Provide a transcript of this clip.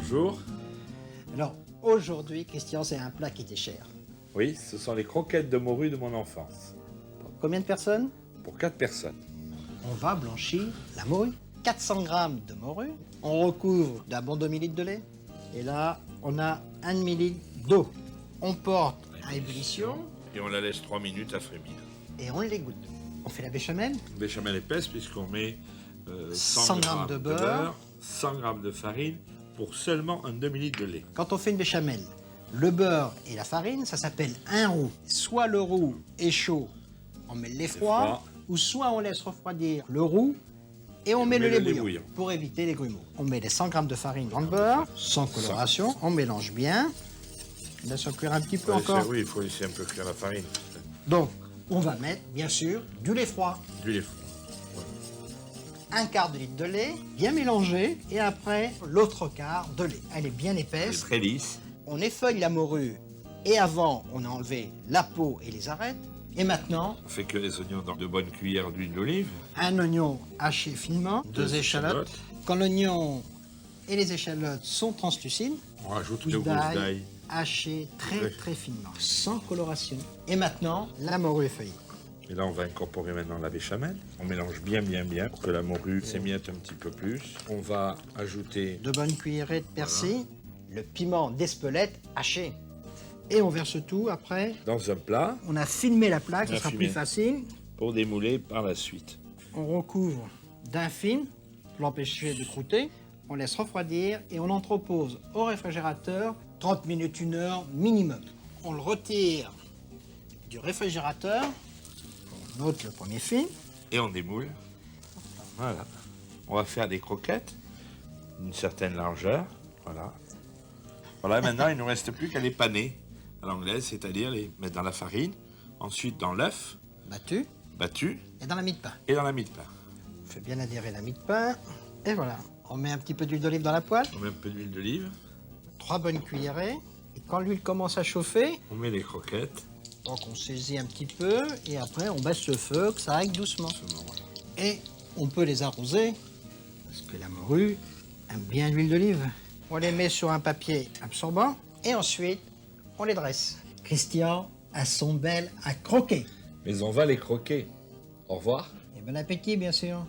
bonjour. Alors, aujourd'hui, Christian, c'est un plat qui était cher. Oui, ce sont les croquettes de morue de mon enfance. Pour combien de personnes? Pour 4 personnes. On va blanchir la morue. 400 grammes de morue. On recouvre d'un bon demi-litre de lait. Et là, on a un demi-litre d'eau. On porte à ébullition Et on la laisse 3 minutes à frémir. et on l'égoutte. On fait la béchamel. Béchamel épaisse puisqu'on met 100 grammes de beurre. 100 grammes de farine pour seulement un demi-litre de lait. Quand on fait une béchamel, le beurre et la farine, ça s'appelle un roux. Soit le roux est chaud, on met le lait froid, froid. ou soit on laisse refroidir le roux et on met le lait bouillant bouillant. pour éviter les grumeaux. On met les 100 grammes de farine dans le beurre, sans coloration, on mélange bien. On laisse cuire un petit peu encore. Oui, il faut laisser un peu cuire la farine. Donc, on va mettre, bien sûr, du lait froid. Du lait froid. Un quart de litre de lait, bien mélangé, et après, l'autre quart de lait. Elle est bien Elle est épaisse. très lisse. On effeuille la morue, et avant, on a enlevé la peau et les arêtes. Et maintenant, On fait cuire les oignons dans de bonnes cuillères d'huile d'olive. un oignon haché finement, deux échalotes. Quand l'oignon et les échalotes sont translucides, On rajoute pousse le gousse d'ail d'ail. haché très Oui. très finement, sans coloration. Et maintenant, la morue effeuillée. Et là, on va incorporer maintenant la béchamel. On mélange bien pour que la morue s'émiette un petit peu plus. On va ajouter Deux bonnes cuillerées de persil, le piment d'Espelette haché. Et on verse tout après. dans un plat On a filmé la plaque, On ça a sera filmé. plus facile. pour démouler par la suite. On recouvre d'un film pour l'empêcher de croûter. On laisse refroidir et on entrepose au réfrigérateur 30 minutes, 1 heure minimum. On le retire du réfrigérateur. On ôte le premier film. Et on démoule. Voilà. On va faire des croquettes d'une certaine largeur. Voilà. Voilà, maintenant, il ne nous reste plus qu'à les paner à l'anglaise, c'est-à-dire les mettre dans la farine, ensuite dans l'œuf Battu battu et dans la mie de pain. et dans la mie de pain. On fait bien adhérer la mie de pain. Et voilà. On met un petit peu d'huile d'olive dans la poêle. On met un peu d'huile d'olive, 3 bonnes cuillerées. Et quand l'huile commence à chauffer, on met les croquettes. donc on saisit un petit peu et après on baisse le feu, que ça aille doucement. Voilà. Et on peut les arroser, parce que la morue aime bien l'huile d'olive. On les met sur un papier absorbant et ensuite on les dresse. Christian a son bel à croquer. Mais on va les croquer. Au revoir. Et bon appétit bien sûr.